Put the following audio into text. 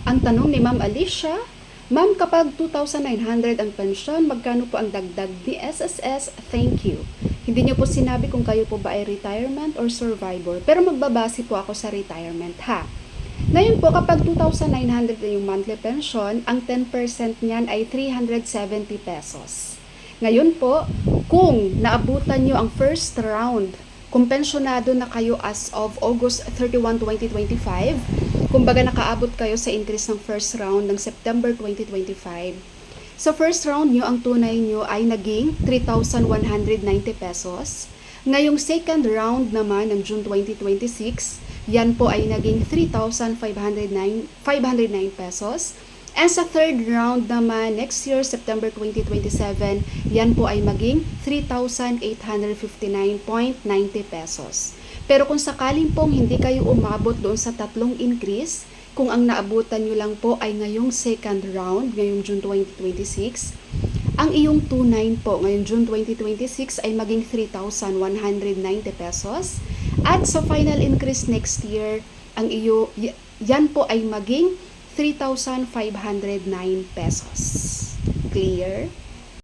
Ang tanong ni Ma'am Alicia, Ma'am, kapag 2,900 ang pensyon, magkano po ang dagdag ni SSS? Thank you. Hindi niyo po sinabi kung kayo po ba ay retirement or survivor, pero magbabase po ako sa retirement ha. Ngayon po, kapag 2,900 na yung monthly pension, ang 10% niyan ay 370 pesos. Ngayon po, kung naabutan nyo ang first round, kung pensyonado na kayo as of August 31, 2025, kumbaga nakaabot kayo sa increase ng first round ng September 2025, sa first round nyo, ang tunay nyo ay naging 3,190 pesos. Ngayong second round naman ng June 2026, yan po ay naging 3,509 pesos. And sa third round naman, next year, September 2027, yan po ay maging 3,859.90 pesos. Pero kung sakaling pong hindi kayo umabot doon sa tatlong increase, kung ang naabutan nyo lang po ay ngayong second round, ngayong June 2026, ang iyong 2,900 po ngayong June 2026 ay maging 3,190 pesos. At sa final increase next year, yan po ay maging 3,509 pesos. Clear?